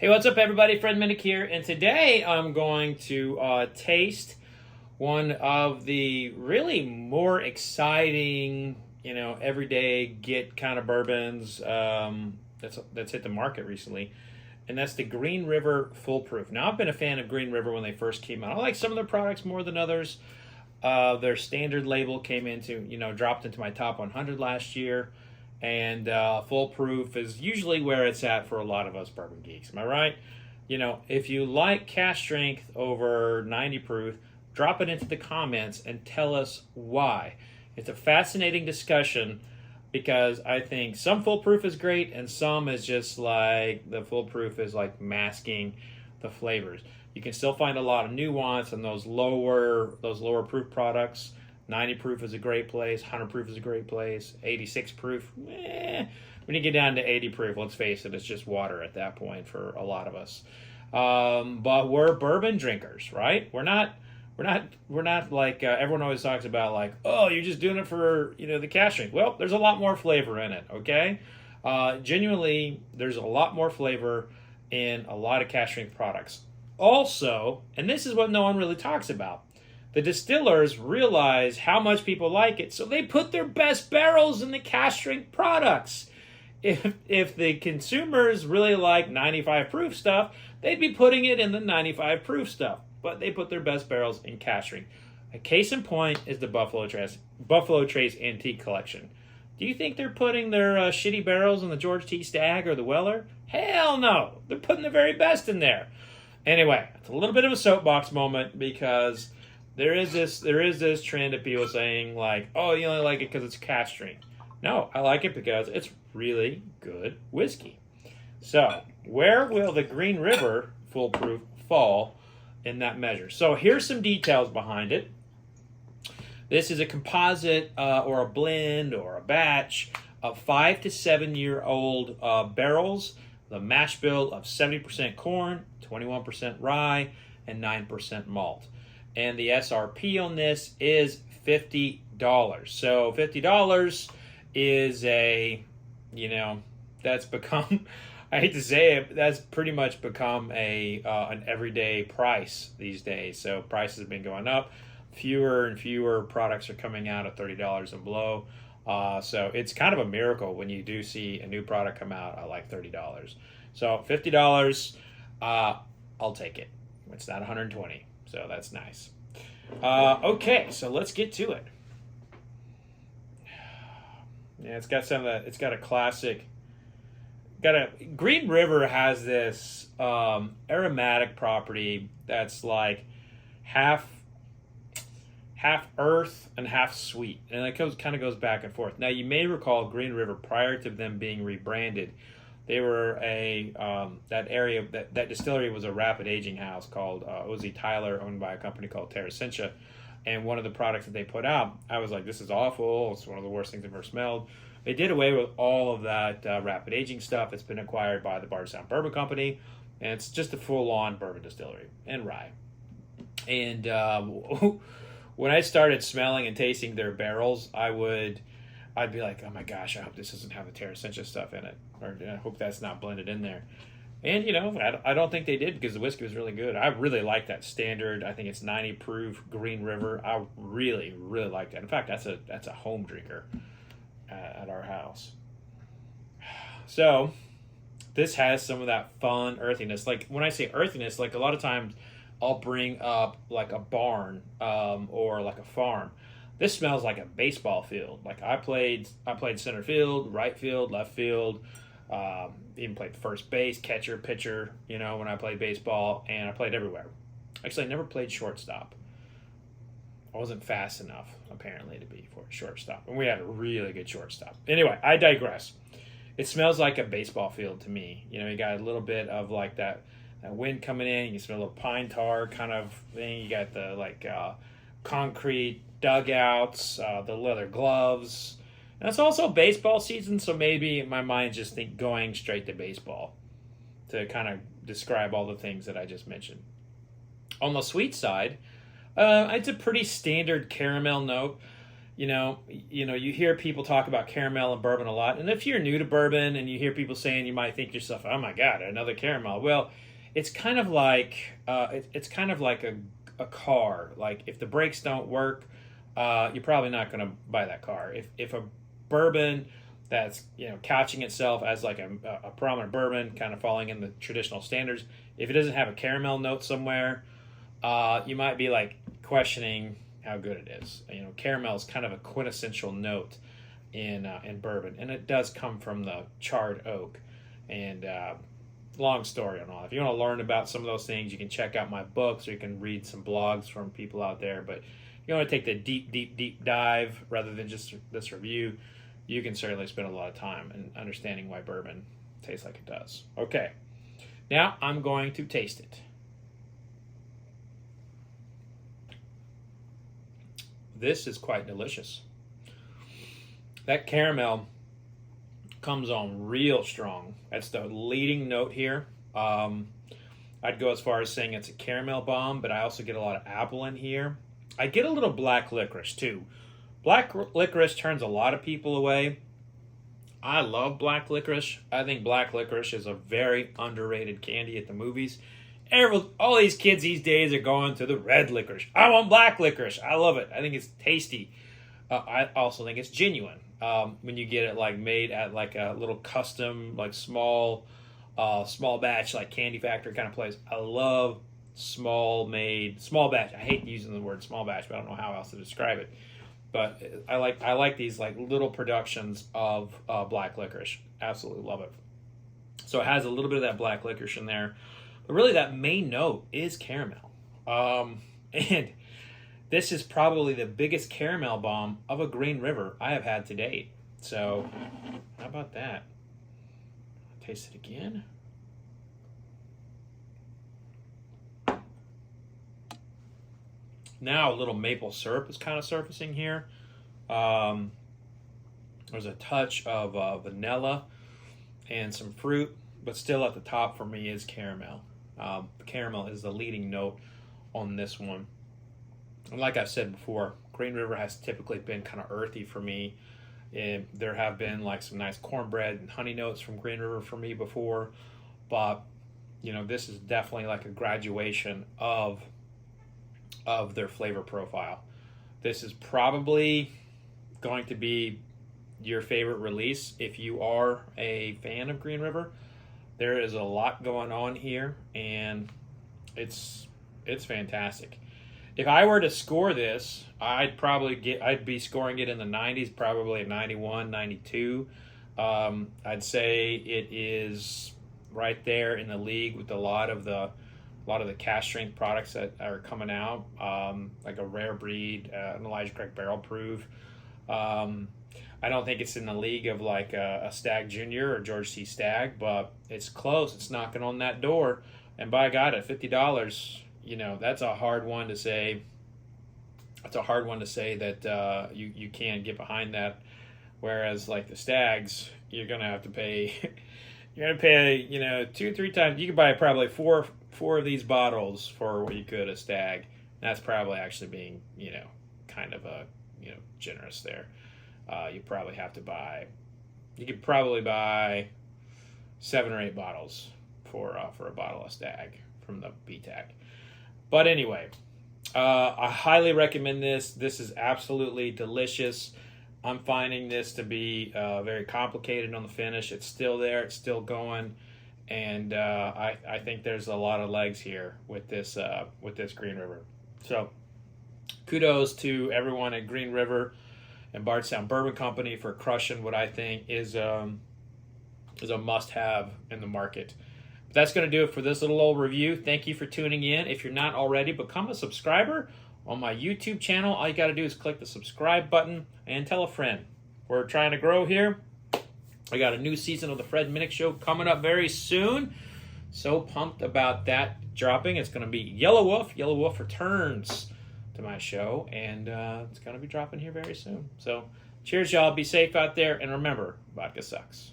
Hey, what's up, everybody? Fred Minnick here, and today I'm going to taste one of the really more exciting, everyday get kind of bourbons that's hit the market recently, and that's the Green River Full Proof. Now, I've been a fan of Green River when they first came out. I like some of their products more than others. Their standard label dropped into my top 100 last year. And Full Proof is usually where it's at for a lot of us bourbon geeks. Am I right? If you like cask strength over 90 proof, drop it into the comments and tell us why. It's a fascinating discussion because I think some Full Proof is great and some is just like the Full Proof is like masking the flavors. You can still find a lot of nuance in those lower proof products. 90 proof is a great place. 100 proof is a great place. 86 proof, when you get down to 80 proof, let's face it, it's just water at that point for a lot of us. But we're bourbon drinkers, right? We're not like everyone always talks about, like, oh, you're just doing it for the cask strength. Well, there's a lot more flavor in it. Okay, genuinely, there's a lot more flavor in a lot of cask strength products. Also, and this is what no one really talks about, the distillers realize how much people like it, so they put their best barrels in the cask strength products. If the consumers really like 95 proof stuff, they'd be putting it in the 95 proof stuff. But they put their best barrels in cask strength. A case in point is the Buffalo Trace Antique Collection. Do you think they're putting their shitty barrels in the George T. Stagg or the Weller? Hell no! They're putting the very best in there. Anyway, it's a little bit of a soapbox moment because there is this trend of people saying, like, oh, you only like it because it's cask strength. No, I like it because it's really good whiskey. So, where will the Green River Full Proof fall in that measure? So, here's some details behind it. This is a composite or a blend or a batch of 5 to 7 year old barrels. The mash bill of 70% corn, 21% rye, and 9% malt. And the SRP on this is $50. So $50 is that's become, I hate to say it, but that's pretty much become an everyday price these days. So prices have been going up. Fewer and fewer products are coming out at $30 and below. So it's kind of a miracle when you do see a new product come out at like $30. So $50, I'll take it. It's not $120. So that's nice. Okay, so let's get to it. Yeah, it's got a classic. Green River has this aromatic property that's like half earth and half sweet, and it kind of goes back and forth. Now, you may recall Green River prior to them being rebranded. They were that distillery was a rapid aging house called Ozzie Tyler, owned by a company called Terrasentia. And one of the products that they put out, I was like, this is awful. It's one of the worst things I've ever smelled. They did away with all of that rapid aging stuff. It's been acquired by the Bardstown Bourbon Company, and it's just a full-on bourbon distillery and rye. And when I started smelling and tasting their barrels, I'd be like, oh my gosh, I hope this doesn't have the Terrasentia stuff in it, or I hope that's not blended in there. And I don't think they did because the whiskey was really good. I really like that standard. I think it's 90 proof Green River. I really, really like that. In fact, that's a home drinker at our house. So this has some of that fun earthiness. Like when I say earthiness, like a lot of times I'll bring up like a barn or like a farm. This smells like a baseball field. Like I played center field, right field, left field, even played first base, catcher, pitcher, when I played baseball, and I played everywhere. Actually, I never played shortstop. I wasn't fast enough, apparently, to be for shortstop. And we had a really good shortstop. Anyway, I digress. It smells like a baseball field to me. You got a little bit of like that wind coming in. You smell a little pine tar kind of thing. You got the concrete dugouts, the leather gloves. And it's also baseball season, so maybe my mind just going straight to baseball to kind of describe all the things that I just mentioned. On the sweet side, it's a pretty standard caramel note. you hear people talk about caramel and bourbon a lot. And if you're new to bourbon and you hear people saying, you might think to yourself, "Oh my God, another caramel." Well, it's kind of like it's kind of like a car. Like if the brakes don't work, you're probably not going to buy that car. If a bourbon that's couching itself as like a prominent bourbon, kind of falling in the traditional standards, if it doesn't have a caramel note somewhere, you might be like questioning how good it is. Caramel is kind of a quintessential note in bourbon, and it does come from the charred oak. And long story on all. If you want to learn about some of those things, you can check out my books, or you can read some blogs from people out there. But if you want to take the deep dive rather than just this review, you can certainly spend a lot of time in understanding why bourbon tastes like it does. Okay, now I'm going to taste it. This is quite delicious. That caramel comes on real strong. That's the leading note here. I'd go as far as saying it's a caramel bomb, but I also get a lot of apple in here. I get a little black licorice too. Black licorice turns a lot of people away. I love black licorice. I think black licorice is a very underrated candy at the movies. All these kids these days are going to the red licorice. I want black licorice. I love it. I think it's tasty. I also think it's genuine. When you get it like made at like a little custom, like small batch, like candy factory kind of place. I love small batch. I hate using the word small batch, but I don't know how else to describe it. But I like these like little productions of black licorice. Absolutely love it. So it has a little bit of that black licorice in there. But really, that main note is caramel. And this is probably the biggest caramel bomb of a Green River I have had to date. So, how about that? Taste it again. Now a little maple syrup is kind of surfacing here. There's a touch of vanilla and some fruit, but still at the top for me is caramel. Caramel is the leading note on this one. And like I've said before, Green River has typically been kind of earthy for me. And there have been like some nice cornbread and honey notes from Green River for me before. But, this is definitely like a graduation of their flavor profile. This is probably going to be your favorite release if you are a fan of Green River. There is a lot going on here, and it's fantastic. If I were to score this, I'd be scoring it in the 90s, probably a 91, 92. I'd say it is right there in the league with a lot of the cask strength products that are coming out, like a Rare Breed, an Elijah Craig Barrel Proof. I don't think it's in the league of like a Stagg Jr. or George C. Stagg, but it's close. It's knocking on that door. And by God, at $50, that's a hard one to say. It's a hard one to say that you can't get behind that. Whereas like the Staggs, you're gonna have to pay. You're gonna pay 2-3 times. You could buy probably four of these bottles for what you could a Stagg. That's probably actually being kind of a generous there. You probably have to buy. You could probably buy 7 or 8 bottles for a bottle of Stagg from the BTAC. But anyway, I highly recommend this. This is absolutely delicious. I'm finding this to be very complicated on the finish. It's still there. It's still going. And I think there's a lot of legs here with this Green River. So kudos to everyone at Green River and Bardstown Bourbon Company for crushing what I think is a must-have in the market. But that's going to do it for this little old review. Thank you for tuning in. If you're not already, become a subscriber on my YouTube channel. All you got to do is click the subscribe button and tell a friend. We're trying to grow here. I got a new season of the Fred Minnick Show coming up very soon. So pumped about that dropping. It's going to be Yellow Wolf. Yellow Wolf returns to my show, and it's going to be dropping here very soon. So cheers, y'all. Be safe out there, and remember, vodka sucks.